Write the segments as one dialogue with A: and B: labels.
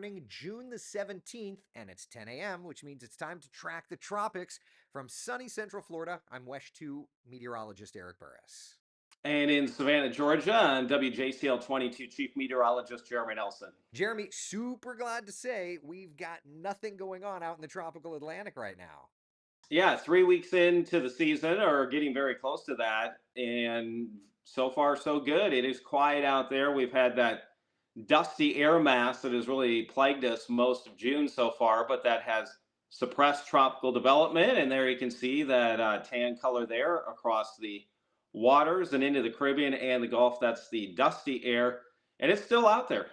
A: morning, June the 17th, and it's 10 a.m., which means it's time to track the tropics. From sunny Central Florida, I'm WESH 2 meteorologist Eric Burris.
B: And in Savannah, Georgia, I'm WJCL 22 Chief Meteorologist Jeremy Nelson.
A: Jeremy, super glad to say we've got nothing going on out in the tropical Atlantic right now.
B: Yeah, 3 weeks into the season, or getting very close to that. And so far, so good. It is quiet out there. We've had that dusty air mass that has really plagued us most of June so far, but that has suppressed tropical development. And there you can see that tan color there across the waters and into the Caribbean and the Gulf. That's the dusty air, and it's still out there.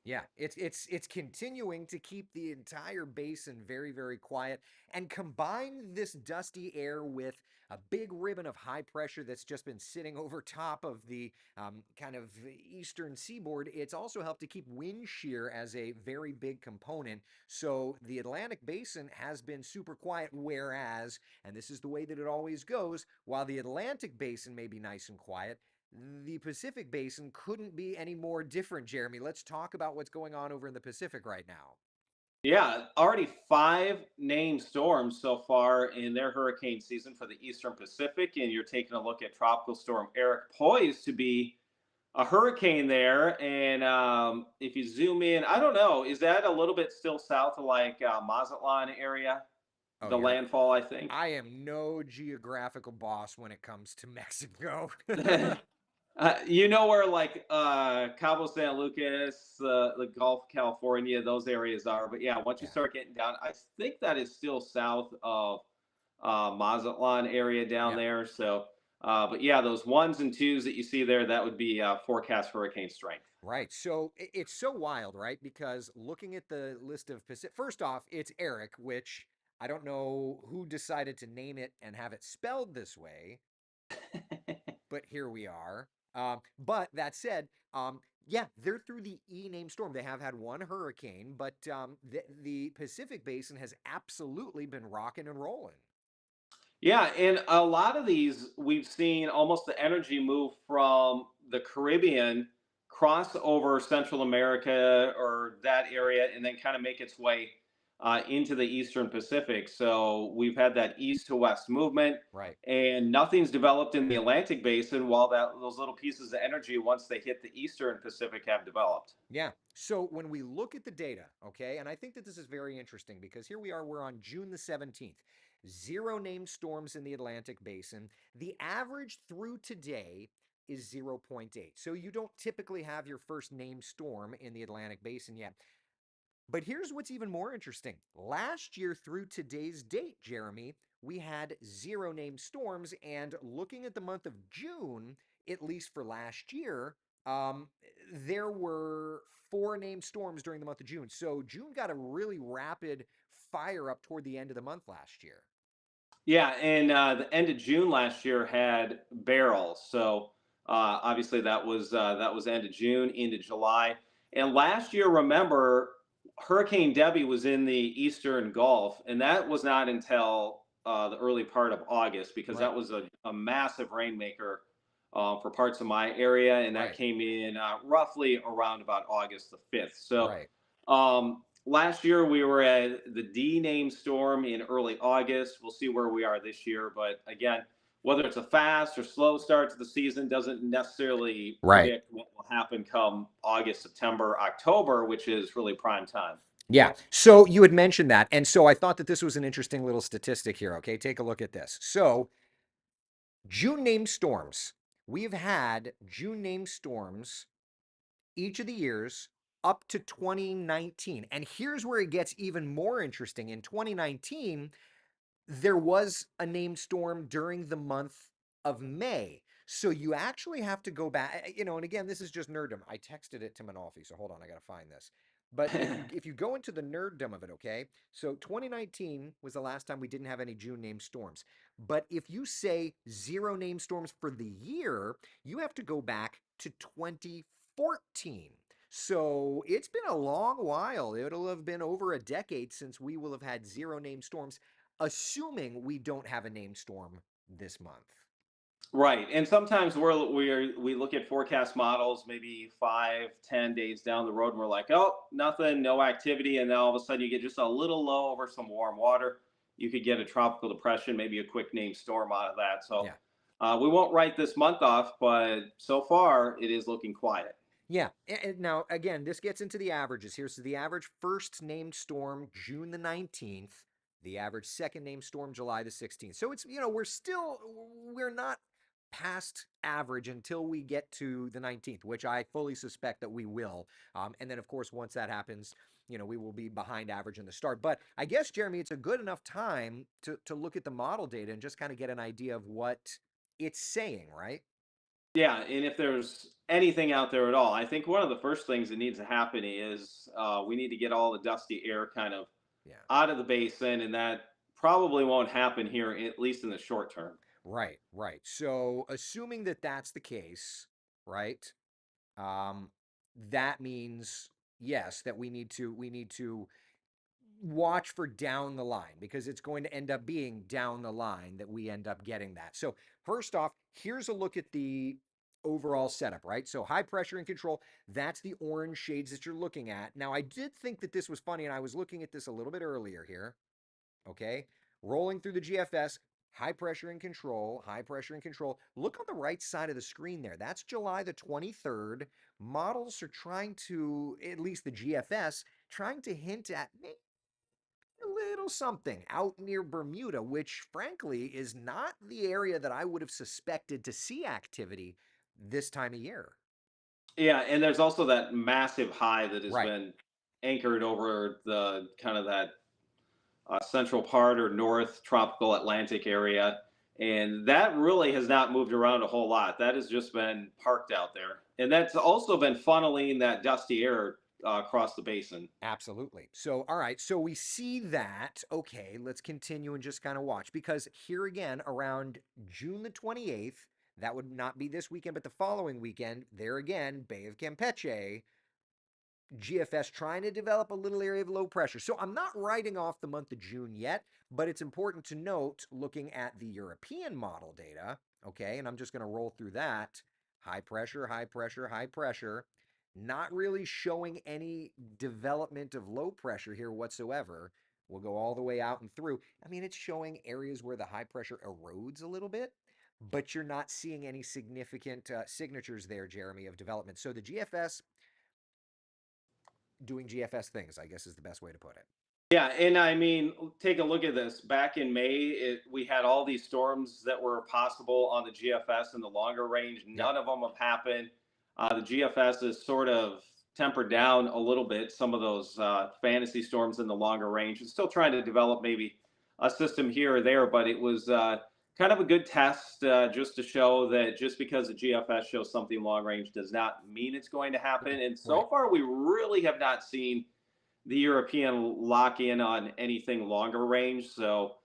A: Yeah, it's continuing to keep the entire basin very, very quiet. And combine this dusty air with a big ribbon of high pressure that's just been sitting over top of the kind of eastern seaboard. It's also helped to keep wind shear as a very big component. So the Atlantic basin has been super quiet, whereas, and this is the way that it always goes, while the Atlantic basin may be nice and quiet, the Pacific Basin couldn't be any more different, Jeremy. Let's talk about what's going on over in the Pacific right now.
B: Yeah, already five named storms so far in their hurricane season for the Eastern Pacific. And you're taking a look at Tropical Storm Eric, poised to be a hurricane there. And if you zoom in, I don't know, is that a little bit still south of like Mazatlan area?
A: Oh,
B: The landfall, I think.
A: I am no geographical boss when it comes to Mexico.
B: You know where like Cabo San Lucas, the Gulf of California, those areas are. But yeah, once you
A: Yeah.
B: start getting down, I think that is still south of Mazatlan area down
A: Yeah.
B: there. So, but yeah, those ones and twos that you see there, that would be forecast hurricane strength.
A: Right. So it's so wild, right? Because looking at the list of Pacific, first off, it's Eric, which I don't know who decided to name it and have it spelled this way, but here we are. But that said, yeah, they're through the E name storm. They have had one hurricane, but the Pacific Basin has absolutely been rocking and rolling.
B: Yeah, and a lot of these we've seen almost the energy move from the Caribbean cross over Central America or that area and then kind of make its way into the Eastern Pacific. So we've had that east to west movement,
A: Right.
B: and nothing's developed in the Atlantic basin while those little pieces of energy, once they hit the Eastern Pacific, have developed.
A: Yeah. So when we look at the data, okay, and I think that this is very interesting because here we are, we're on June the 17th. Zero named storms in the Atlantic basin. The average through today is 0.8. So you don't typically have your first named storm in the Atlantic basin yet. But here's what's even more interesting. Last year through today's date, Jeremy, we had zero named storms. And looking at the month of June, at least for last year, um, there were four named storms during the month of June. So June got a really rapid fire up toward the end of the month last year.
B: Yeah, and the end of June last year had barrels. So obviously that was end of June into July. And last year, remember, Hurricane Debbie was in the Eastern Gulf, and that was not until the early part of August, because
A: Right,
B: that was a massive rainmaker for parts of my area, and that
A: right,
B: came in roughly around about August the 5th. So
A: right.
B: last year we were at the D name storm in early August. We'll see where we are this year. But again, whether it's a fast or slow start to the season doesn't necessarily
A: Right.
B: predict what will happen come August, September, October, which is really prime time.
A: Yeah. So you had mentioned that. And so I thought that this was an interesting little statistic here. Okay. Take a look at this. So June named storms. We've had June named storms each of the years up to 2019. And here's where it gets even more interesting. In 2019, there was a named storm during the month of May. So you actually have to go back, and again, this is just nerddom. I texted it to Manolfi, so hold on, I gotta find this. But if you go into the nerddom of it, okay? So 2019 was the last time we didn't have any June named storms. But if you say zero named storms for the year, you have to go back to 2014. So it's been a long while. It'll have been over a decade since we will have had zero named storms, assuming we don't have a named storm this month.
B: Right. And sometimes we look at forecast models maybe 5, 10 days down the road and we're like, oh, nothing, no activity. And then all of a sudden you get just a little low over some warm water. You could get a tropical depression, maybe a quick name storm out of that. So
A: Yeah.
B: we won't write this month off, but so far it is looking quiet.
A: Yeah. Now, again, this gets into the averages here. So the average first named storm, June the 19th. The average second named storm, July the 16th. So it's, we're not past average until we get to the 19th, which I fully suspect that we will. And then, of course, once that happens, we will be behind average in the start. But I guess, Jeremy, it's a good enough time to look at the model data and just kind of get an idea of what it's saying, right?
B: Yeah, and if there's anything out there at all, I think one of the first things that needs to happen is we need to get all the dusty air kind of
A: Yeah.
B: out of the basin, and that probably won't happen here, at least in the short term.
A: Right, right. So, assuming that that's the case, right? Um, that means yes, that we need to watch for down the line because it's going to end up being down the line that we end up getting that. So, first off, here's a look at the overall setup, right? So, high pressure and control, that's the orange shades that you're looking at. Now, I did think that this was funny and I was looking at this a little bit earlier here. Okay. Rolling through the GFS, high pressure and control, high pressure and control. Look on the right side of the screen there. That's July the 23rd. Models are trying to, at least the GFS, trying to hint at maybe a little something out near Bermuda, which frankly is not the area that I would have suspected to see activity this time of year.
B: Yeah, and there's also that massive high that has
A: Right.
B: been anchored over the kind of that central part or north tropical Atlantic area. And that really has not moved around a whole lot. That has just been parked out there. And that's also been funneling that dusty air across the basin.
A: Absolutely. So, all right. So we see that. Okay, let's continue and just kind of watch because here again, around June the 28th, that would not be this weekend, but the following weekend, there again, Bay of Campeche, GFS trying to develop a little area of low pressure. So I'm not writing off the month of June yet, but it's important to note looking at the European model data, okay, and I'm just going to roll through that. High pressure, high pressure, high pressure. Not really showing any development of low pressure here whatsoever. We'll go all the way out and through. I mean, it's showing areas where the high pressure erodes a little bit, but you're not seeing any significant signatures there, Jeremy, of development. So the GFS doing GFS things, I guess is the best way to put it.
B: Yeah, and I mean, take a look at this. Back in May, we had all these storms that were possible on the GFS in the longer range.
A: Yep.
B: None of them have happened. The GFS is sort of tempered down a little bit. Some of those fantasy storms in the longer range. It's still trying to develop maybe a system here or there, but it was kind of a good test just to show that just because the GFS shows something long range does not mean it's going to happen. And
A: Right.
B: so far, we really have not seen the European lock in on anything longer range. So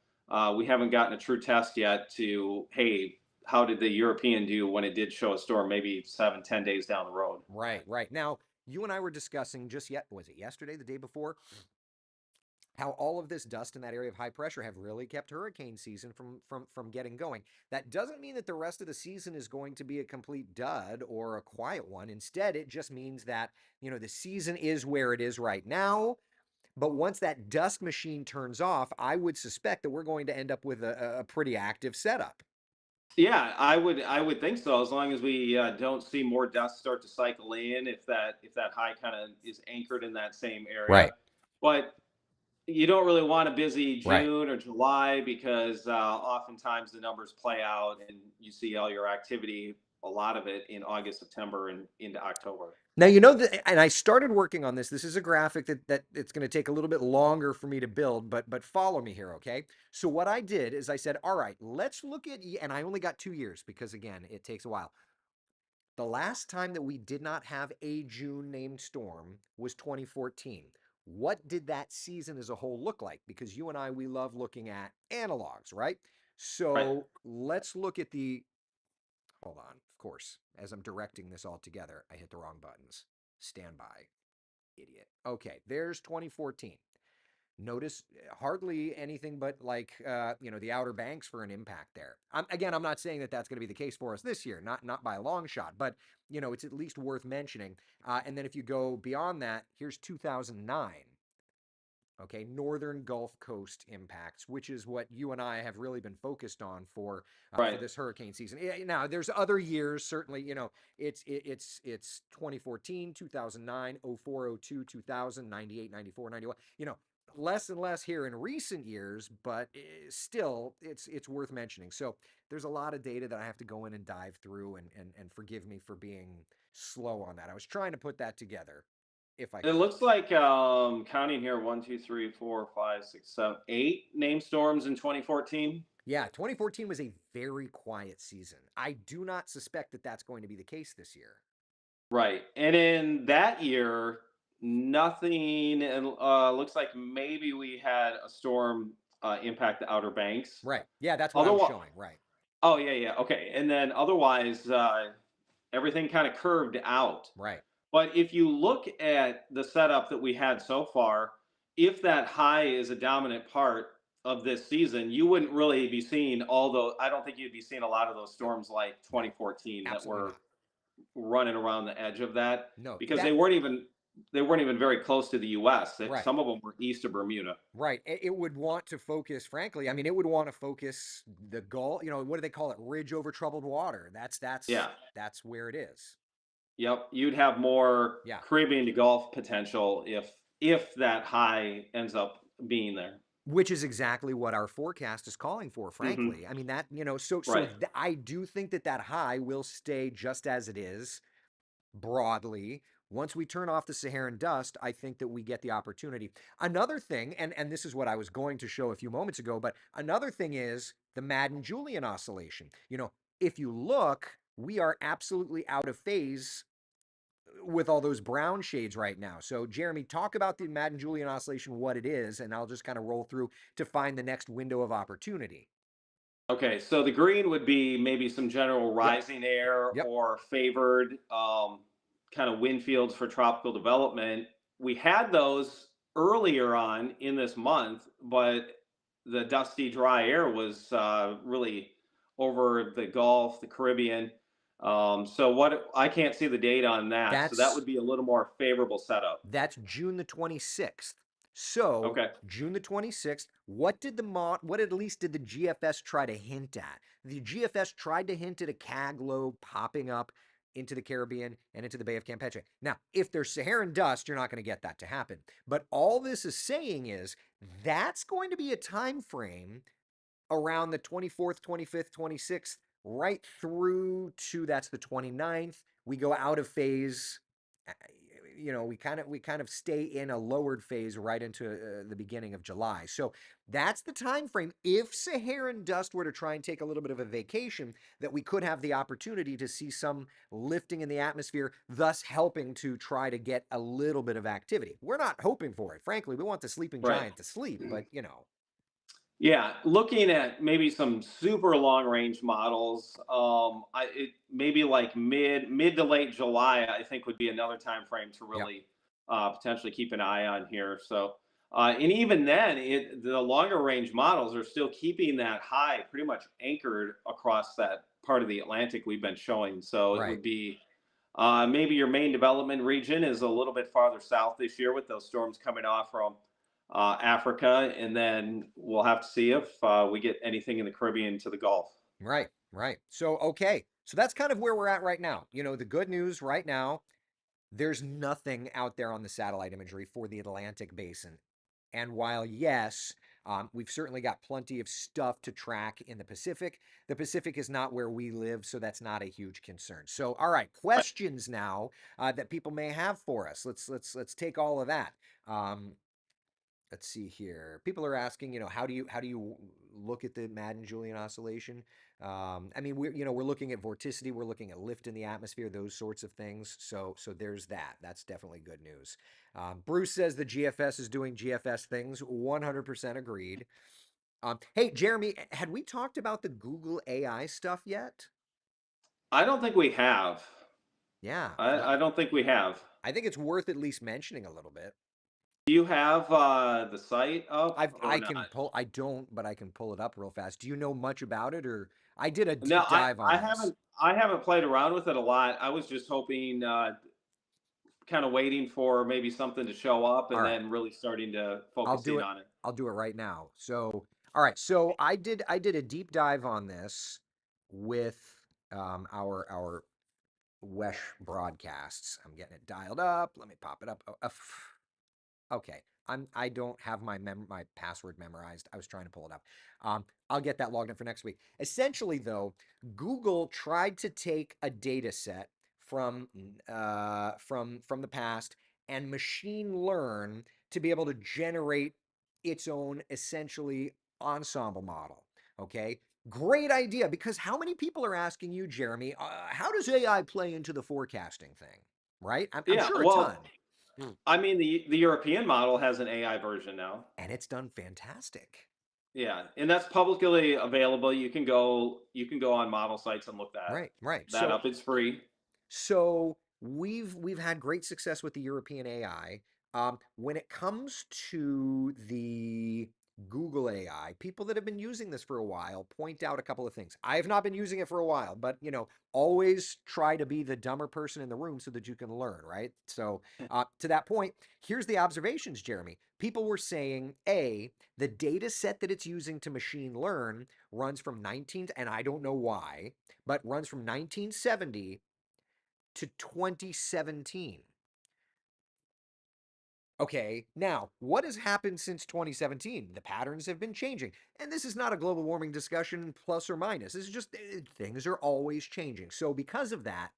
B: we haven't gotten a true test yet to, hey, how did the European do when it did show a storm maybe 7, 10 days down the road?
A: Right. Right. Now, you and I were discussing just yet, was it yesterday, the day before, how all of this dust in that area of high pressure have really kept hurricane season from getting going. That doesn't mean that the rest of the season is going to be a complete dud or a quiet one. Instead, it just means that, the season is where it is right now. But once that dust machine turns off, I would suspect that we're going to end up with a pretty active setup.
B: Yeah, I would think so. As long as we don't see more dust start to cycle in, if that high kind of is anchored in that same area,
A: Right.
B: but you don't really want a busy
A: Right.
B: June or July because oftentimes the numbers play out and you see all your activity, a lot of it in August, September, and into October.
A: Now that, and I started working on this. This is a graphic that it's going to take a little bit longer for me to build, but follow me here, okay? So what I did is I said, all right, let's look at, and I only got 2 years because again, it takes a while. The last time that we did not have a June named storm was 2014. What did that season as a whole look like? Because you and I, we love looking at analogs, right?
B: Right.
A: So let's look at the, hold on, of course, as I'm directing this all together, I hit the wrong buttons. Stand by, idiot. Okay, there's 2014. Notice hardly anything but like the Outer Banks for an impact there. Again, I'm not saying that that's going to be the case for us this year, not by a long shot, but it's at least worth mentioning. And then if you go beyond that, here's 2009. Okay, northern Gulf Coast impacts, which is what you and I have really been focused on for
B: Right.
A: this hurricane season. Now, there's other years, certainly. It's 2014, 2009, 04, 02, 2000, 98, 94, 91. Less and less here in recent years, but still, it's worth mentioning. So there's a lot of data that I have to go in and dive through, and forgive me for being slow on that. I was trying to put that together if I
B: It
A: could.
B: looks like counting here, one, two, three, four, five, six, seven, eight name storms in 2014.
A: Yeah, 2014 was a very quiet season. I do not suspect that that's going to be the case this year.
B: Right. And in that year, nothing, and looks like maybe we had a storm impact the Outer Banks.
A: Right. Yeah, that's what I was
B: Although,
A: showing. Right.
B: oh, yeah, yeah. Okay. And then otherwise, everything kind of curved out.
A: Right.
B: But if you look at the setup that we had so far, if that high is a dominant part of this season, you wouldn't really be seeing all those. I don't think you'd be seeing a lot of those
A: Nope.
B: storms like
A: No.
B: 2014 that
A: Absolutely
B: were
A: not.
B: running around the edge of that
A: No.
B: because
A: That
B: they weren't even very close to the U.S. That
A: right.
B: some of them were east of Bermuda.
A: Right. It would want to focus, frankly. I mean, it would want to focus the Gulf. What do they call it? Ridge over troubled water. That's that's
B: Yeah.
A: that's where it is.
B: Yep. You'd have more
A: Yeah.
B: Caribbean to Gulf potential if that high ends up being there.
A: Which is exactly what our forecast is calling for,
B: Hmm.
A: frankly. I mean, so
B: Right.
A: I do think that high will stay just as it is broadly. Once we turn off the Saharan dust, I think that we get the opportunity. Another thing, and this is what I was going to show a few moments ago, but another thing is the Madden-Julian oscillation. If you look, we are absolutely out of phase with all those brown shades right now. So, Jeremy, talk about the Madden-Julian oscillation, what it is, and I'll just kind of roll through to find the next window of opportunity.
B: Okay, so the green would be maybe some general
A: Yep.
B: rising air
A: Yep.
B: or favored kind of wind fields for tropical development. We had those earlier on in this month, but the dusty, dry air was really over the Gulf, the Caribbean. So what I can't see the date on that. So that
A: That's
B: would be a little more favorable setup.
A: That's June the 26th. So,
B: Okay.
A: June the 26th, what at least did the GFS try to hint at? The GFS tried to hint at a CAG low popping up into the Caribbean and into the Bay of Campeche. Now, if there's Saharan dust, you're not going to get that to happen. But all this is saying is that's going to be a time frame around the 24th, 25th, 26th, right through to that's the 29th. We go out of phase. uh, we kind of stay in a lowered phase right into the beginning of July. So that's the time frame. If Saharan dust were to try and take a little bit of a vacation, that we could have the opportunity to see some lifting in the atmosphere, thus helping to try to get a little bit of activity. We're not hoping for it. Frankly, we want the sleeping
B: Right.
A: giant to sleep, but
B: Yeah, looking at maybe some super long range models, maybe like mid to late July, I think would be another time frame to
A: yep.
B: really potentially keep an eye on here. So, and even then, the longer range models are still keeping that high pretty much anchored across that part of the Atlantic we've been showing. So it
A: Right.
B: would be maybe your main development region is a little bit farther south this year with those storms coming off from Africa, and then we'll have to see if we get anything in the Caribbean to the Gulf.
A: Right, right. So, okay. So that's kind of where we're at right now. The good news right now, there's nothing out there on the satellite imagery for the Atlantic basin. And while, yes, we've certainly got plenty of stuff to track in the Pacific is not where we live, so that's not a huge concern. So, all right, questions now that people may have for us. Let's take all of that. Um, let's see here. People are asking, how do you look at the Madden-Julian oscillation? I mean, we're looking at vorticity, we're looking at lift in the atmosphere, those sorts of things. So there's that. That's definitely good news. Bruce says the GFS is doing GFS things. 100% agreed. Hey, Jeremy, had we talked about the Google AI stuff yet?
B: I don't think we have.
A: Yeah.
B: I don't think we have.
A: I think it's worth at least mentioning a little bit.
B: Do you have the site up or
A: I can
B: not?
A: pull. I don't, but I can pull it up real fast. Do you know much about it, or I did a
B: No,
A: deep dive
B: I
A: on this?
B: haven't played around with it a lot. I was just hoping, kind of waiting for maybe something to show up
A: All
B: and
A: right.
B: then really starting to
A: I'll
B: focus
A: do
B: in
A: it.
B: on it.
A: I'll do it right now. So, all right. So I did a deep dive on this with our Wesh broadcasts. I'm getting it dialed up. Let me pop it up. Okay. I don't have my password memorized. I was trying to pull it up. I'll get that logged in for next week. Essentially, though, Google tried to take a data set from from the past and machine learn to be able to generate its own essentially ensemble model. Okay. Great idea, because how many people are asking you, Jeremy, how does AI play into the forecasting thing? Right? I'm
B: Yeah,
A: sure a ton.
B: well, I mean, the European model has an AI version now.
A: And it's done fantastic.
B: Yeah, and that's publicly available. You can go on model sites and look
A: Right, right.
B: that up. It's free.
A: So we've had great success with the European AI. When it comes to the Google AI, people that have been using this for a while point out a couple of things. I have not been using it for a while, but always try to be the dumber person in the room so that you can learn, right? So to that point, here's the observations, Jeremy. People were saying, A, the data set that it's using to machine learn runs from 19, and I don't know why, but runs from 1970 to 2017. Okay, now, what has happened since 2017? The patterns have been changing. And this is not a global warming discussion, plus or minus. This is just things are always changing. So, because of that,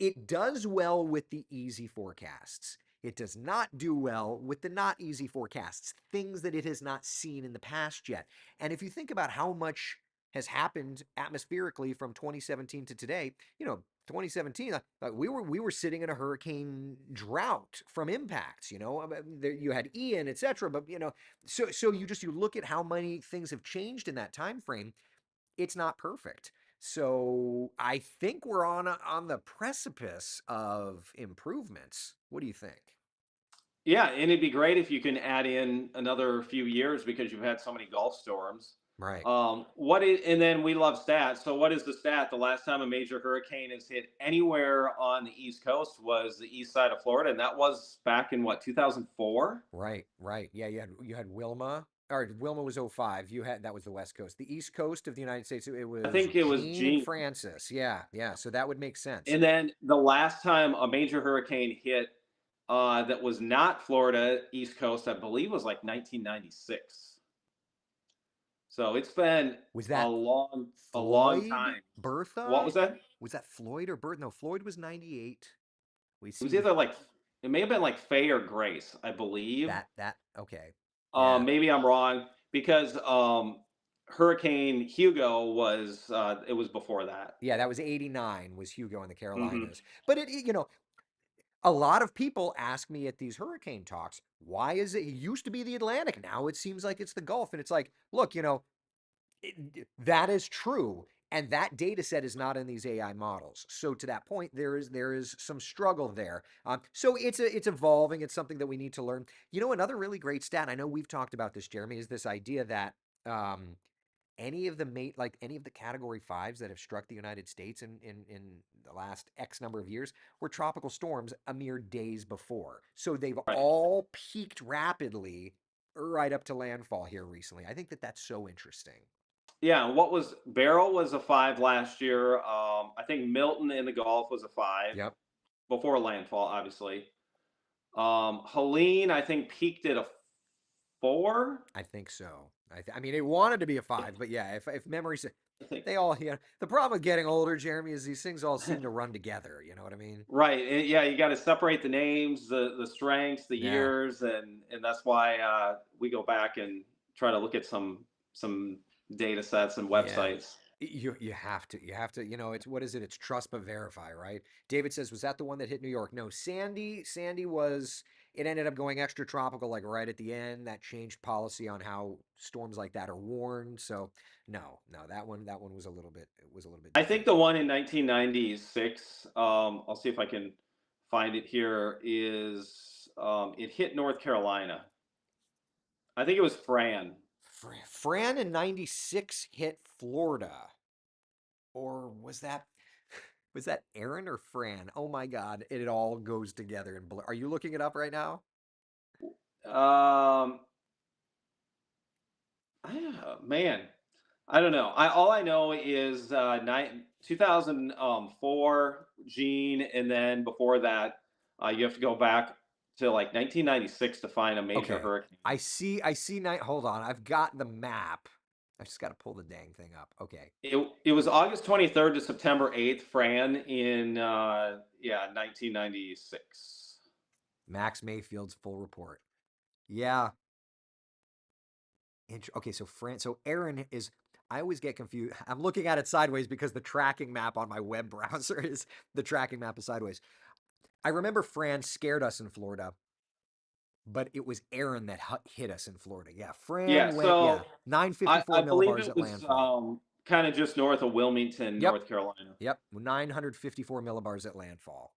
A: it does well with the easy forecasts. It does not do well with the not easy forecasts, things that it has not seen in the past yet. And if you think about how much has happened atmospherically from 2017 to today, 2017, we were sitting in a hurricane drought from impacts. You had Ian, etc. But so you look at how many things have changed in that time frame. It's not perfect. So I think we're on the precipice of improvements. What do you think?
B: Yeah, and it'd be great if you can add in another few years because you've had so many Gulf storms.
A: Right.
B: And then we love stats. So what is the stat? The last time a major hurricane has hit anywhere on the East Coast was the east side of Florida, and that was back in what, 2004?
A: Right, right. Yeah, you had Wilma. Or Wilma was '05. That was the West Coast. The East Coast of the United States, it
B: I
A: was
B: think it was
A: Gene and
B: Gene.
A: Francis. Yeah, yeah. So that would make sense.
B: And then the last time a major hurricane hit, that was not Florida East Coast, I believe was like 1996. So it's been
A: Was
B: a
A: that
B: long
A: Floyd,
B: time. What
A: Bertha?
B: was that?
A: Was that Floyd or Bert? No, Floyd was '98. We
B: It was
A: see
B: either like, it may have been like Faye or Grace, I believe.
A: that. Okay. Yeah.
B: Maybe I'm wrong because Hurricane Hugo was, it was before that.
A: Yeah, that was '89 was Hugo in the
B: Hmm.
A: Carolinas. But a lot of people ask me at these hurricane talks, why is it used to be the Atlantic? Now it seems like it's the Gulf. And it's like, look, that is true. And that data set is not in these AI models. So to that point, there is some struggle there. So it's evolving. It's something that we need to learn. Another really great stat. I know we've talked about this, Jeremy, is this idea that um, any of the category fives that have struck the United States in the last X number of years were tropical storms a mere days before. So they've
B: Right.
A: all peaked rapidly right up to landfall here recently. I think that that's so interesting.
B: Yeah. And what was Beryl was a five last year. I think Milton in the Gulf was a five
A: Yep,
B: before landfall, obviously. Helene, I think, peaked at a four.
A: I think so. I mean, it wanted to be a five, but yeah, if memory
B: I think.
A: they all, the problem with getting older, Jeremy, is these things all seem to run together. You know what I mean?
B: Right. Yeah, you got to separate the names, the strengths, the
A: Yeah.
B: years, and that's why we go back and try to look at some data sets and
A: Yeah.
B: websites.
A: You have to, it's what is it? It's trust but verify, right? David says, was that the one that hit New York? No, Sandy was it ended up going extra tropical like right at the end. That changed policy on how storms like that are warned. So no, that one was a little bit
B: I think
A: different.
B: the one in 1996, I'll see if I can find it here, is it hit North Carolina. I think it was Fran.
A: Fran in 96 hit Florida. Or was that Aaron or Fran? Oh my God, it all goes together in blur. Are you looking it up right now?
B: Um, man, I don't know. All I know is 2004 Gene, and then before that, you have to go back to like 1996 to find a major
A: Okay.
B: hurricane.
A: I see night. Hold on. I've got the map. I just got to pull the dang thing up. Okay.
B: It was August 23rd to September 8th, Fran, in 1996.
A: Max Mayfield's full report. Yeah. Okay, so Aaron is I always get confused. I'm looking at it sideways because the tracking map on my web browser is the tracking map is sideways. I remember Fran scared us in Florida, but it was Aaron that hit us in Florida. Yeah,
B: Yeah,
A: Fran went,
B: so
A: yeah, 954
B: I believe
A: millibars
B: it
A: at
B: was
A: landfall.
B: kind of just north of Wilmington,
A: Yep,
B: North Carolina.
A: yep, 954 millibars at landfall.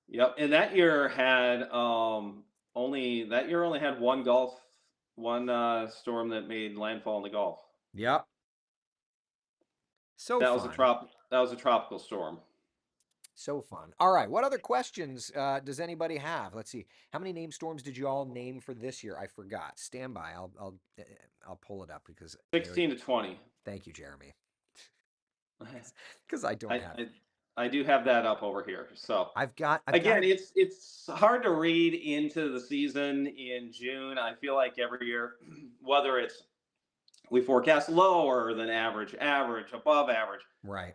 B: Yep, and that year had only had one storm that made landfall in the Gulf.
A: Yep, so fun.
B: That was a tropical storm.
A: So fun. All right, what other questions does anybody have? Let's see. How many name storms did you all name for this year? I forgot. Stand by. I'll pull it up because there.
B: 16 to 20.
A: Thank you, Jeremy. Because I don't
B: I,
A: have.
B: I I do have that up over here. So
A: I've got
B: again,
A: a.
B: it's hard to read into the season in June. I feel like every year, whether it's we forecast lower than average, average, above average.
A: Right.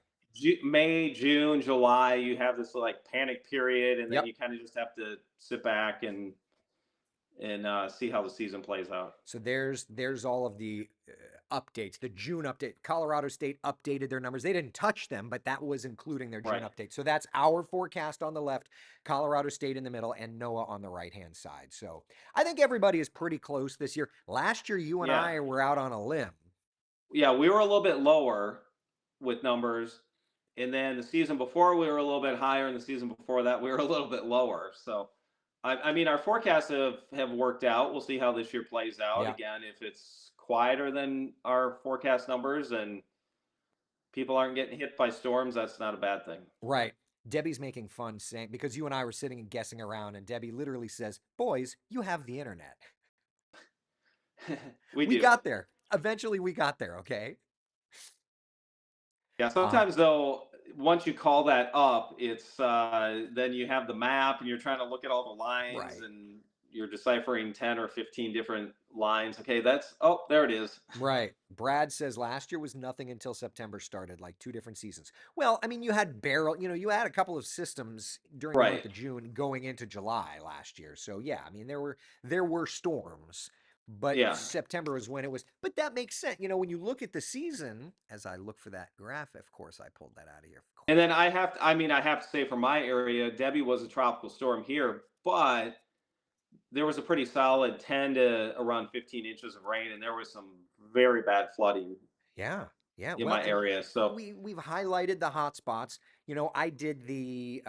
B: May, June, July, you have this like panic period, and then
A: Yep.
B: you kind of just have to sit back and see how the season plays out.
A: So there's all of the updates. The June update. Colorado State updated their numbers. They didn't touch them, but that was including their June
B: Right.
A: update. So that's our forecast on the left, Colorado State in the middle, and NOAA on the right hand side. So I think everybody is pretty close this year. Last year, you and
B: Yeah.
A: I were out on a limb.
B: Yeah, we were a little bit lower with numbers, and then the season before we were a little bit higher, and the season before that we were a little bit lower. So, I mean, our forecasts have worked out. We'll see how this year plays out.
A: Yeah.
B: Again, if it's quieter than our forecast numbers and people aren't getting hit by storms, that's not a bad thing.
A: Right. Debbie's making fun saying because you and I were sitting and guessing around, and Debbie literally says, "Boys, you have the internet."
B: We
A: We
B: do.
A: got there. Eventually, we got there. Okay.
B: Yeah,
A: Uh,
B: sometimes though, once you call that up, it's then you have the map and you're trying to look at all the lines
A: right.
B: and you're deciphering 10 or 15 different lines. Okay, that's oh, there it is.
A: Right. Brad says last year was nothing until September started, like two different seasons. Well, I mean, you had you had a couple of systems during the month
B: Right.
A: of June going into July last year. So yeah, I mean, there were storms, but
B: Yeah.
A: September was when it was. But that makes sense. When you look at the season, as I look for that graph, of course, I pulled that out of here.
B: And then I mean, I have to say for my area, Debbie was a tropical storm here, but there was a pretty solid 10 to around 15 inches of rain and there was some very bad flooding
A: Yeah. Yeah.
B: in
A: Well,
B: my
A: and
B: area. So,
A: we've highlighted the hot spots. I did the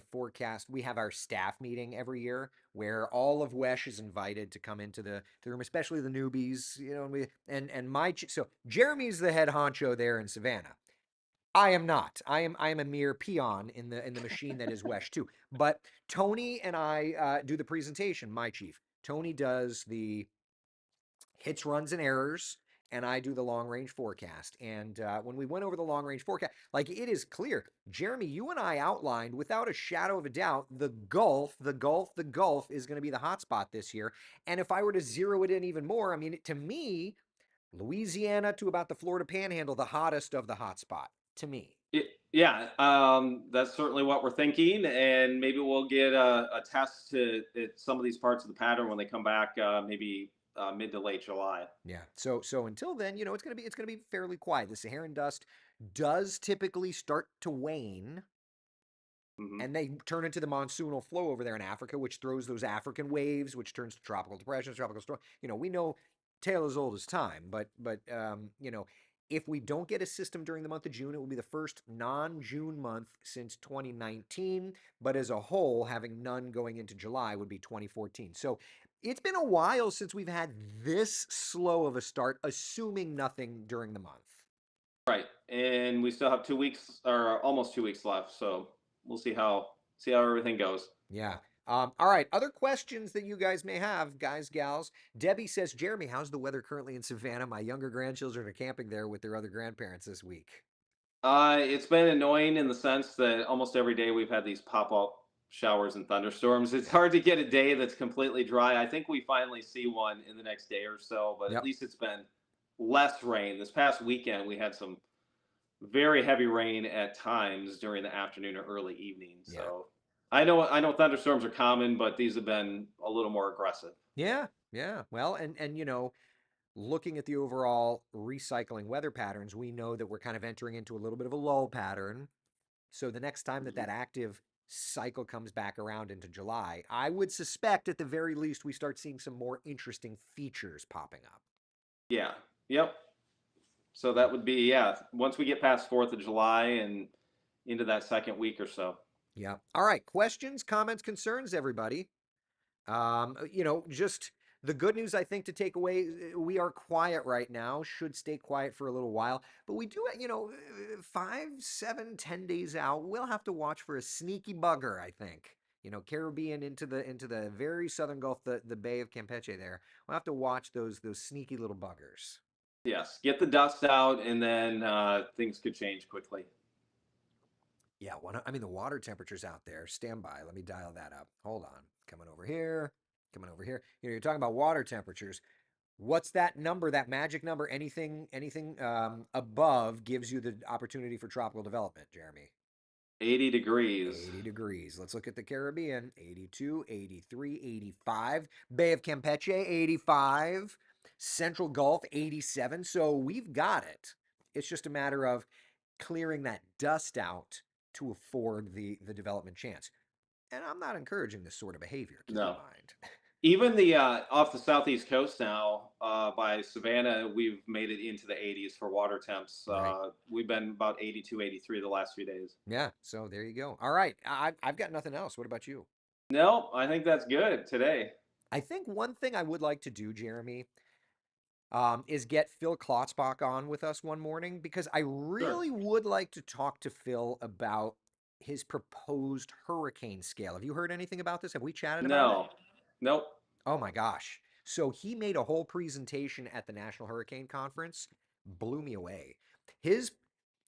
A: forecast. We have our staff meeting every year where all of Wesh is invited to come into the room, especially the newbies. And so Jeremy's the head honcho there in Savannah. I am not. I am a mere peon in the machine that is Wesh too. But Tony and I do the presentation. My chief Tony does the hits, runs, and errors, and I do the long range forecast. And when we went over the long range forecast, like it is clear, Jeremy, you and I outlined without a shadow of a doubt the Gulf is going to be the hot spot this year. And if I were to zero it in even more, I mean, to me, Louisiana to about the Florida Panhandle, the hottest of the hot spot to me.
B: yeah, that's certainly what we're thinking. And maybe we'll get a test to at some of these parts of the pattern when they come back, maybe mid to late July.
A: Yeah. So until then, it's gonna be fairly quiet. The Saharan dust does typically start to wane
B: Hmm.
A: and they turn into the monsoonal flow over there in Africa, which throws those African waves, which turns to tropical depressions, tropical storm. We know tale as old as time, but If we don't get a system during the month of June, it will be the first non-June month since 2019. But as a whole, having none going into July would be 2014. So it's been a while since we've had this slow of a start, assuming nothing during the month.
B: Right. And we still have 2 weeks or almost 2 weeks left. So we'll see how everything goes.
A: Yeah. All right. Other questions that you guys may have, guys, gals. Debbie says, Jeremy, how's the weather currently in Savannah? My younger grandchildren are camping there with their other grandparents this week.
B: It's been annoying in the sense that almost every day we've had these pop-up showers and thunderstorms. It's hard to get a day that's completely dry. I think we finally see one in the next day or so, but at
A: Yep.
B: least it's been less rain. This past weekend, we had some very heavy rain at times during the afternoon or early evening.
A: Yeah.
B: So I know thunderstorms are common, but these have been a little more aggressive.
A: Yeah. Yeah. Well, and looking at the overall recycling weather patterns, we know that we're kind of entering into a little bit of a lull pattern. So the next time that
B: Mhm.
A: that active cycle comes back around into July, I would suspect at the very least we start seeing some more interesting features popping up.
B: Yeah. Yep. So that would be, yeah, once we get past 4th of July and into that second week or so.
A: Yeah. All right. Questions, comments, concerns, everybody. Just the good news I think to take away, we are quiet right now, should stay quiet for a little while, but we do, 5, 7, 10 days out, we'll have to watch for a sneaky bugger, I think. Caribbean into the very southern Gulf, the Bay of Campeche there. We'll have to watch those sneaky little buggers.
B: Yes, get the dust out, and then things could change quickly.
A: Yeah, I mean the water temperatures out there. Stand by. Let me dial that up. Hold on. Coming over here. Coming over here. You're talking about water temperatures. What's that number, that magic number? Anything above gives you the opportunity for tropical development, Jeremy.
B: 80 degrees.
A: 80 degrees. Let's look at the Caribbean. 82, 83, 85. Bay of Campeche, 85. Central Gulf, 87. So we've got it. It's just a matter of clearing that dust out to afford the development chance. And I'm not encouraging this sort of behavior, keep in
B: No.
A: mind.
B: Even the off the southeast coast now, by Savannah, we've made it into the 80s for water temps.
A: Right.
B: We've been about 82, 83 the last few days.
A: Yeah, so there you go. All right. I've got nothing else. What about you?
B: No, I think that's good today.
A: I think one thing I would like to do, Jeremy, is get Phil Klotzbach on with us one morning because I
B: Sure.
A: really would like to talk to Phil about his proposed hurricane scale. Have you heard anything about this? Have we chatted about it?
B: No. Nope.
A: Oh my gosh. So he made a whole presentation at the National Hurricane Conference, blew me away. His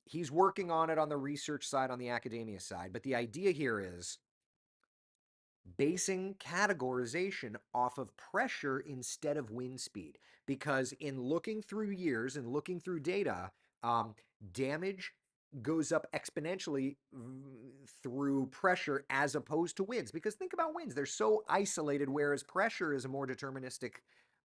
A: he's working on it on the research side, on the academia side, but the idea here is basing categorization off of pressure instead of wind speed. Because in looking through years and looking through data, um, damage goes up exponentially through pressure as opposed to winds. Because think about winds, they're so isolated, whereas pressure is a more deterministic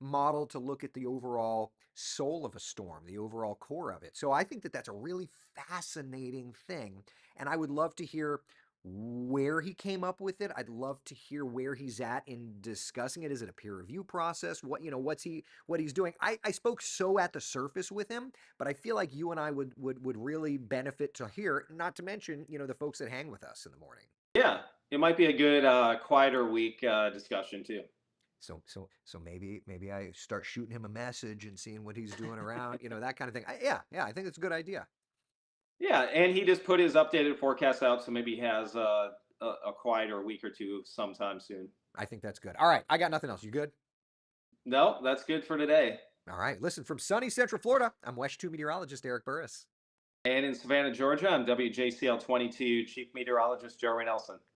A: model to look at the overall soul of a storm, the overall core of it. So I think that that's a really fascinating thing. And I would love to hear where he came up with it. I'd love to hear where he's at in discussing it. Is it a peer review process? What he's doing? I spoke so at the surface with him, but I feel like you and I would really benefit to hear, not to mention, the folks that hang with us in the morning.
B: Yeah, it might be a good quieter week discussion too.
A: So maybe I start shooting him a message and seeing what he's doing around, that kind of thing. Yeah, I think it's a good idea.
B: Yeah, and he just put his updated forecast out, so maybe he has a quieter week or two sometime soon.
A: I think that's good. All right, I got nothing else. You good?
B: No, that's good for today.
A: All right. Listen, from sunny Central Florida, I'm West 2 meteorologist Eric Burris.
B: And in Savannah, Georgia, I'm WJCL 22 Chief Meteorologist Joey Nelson.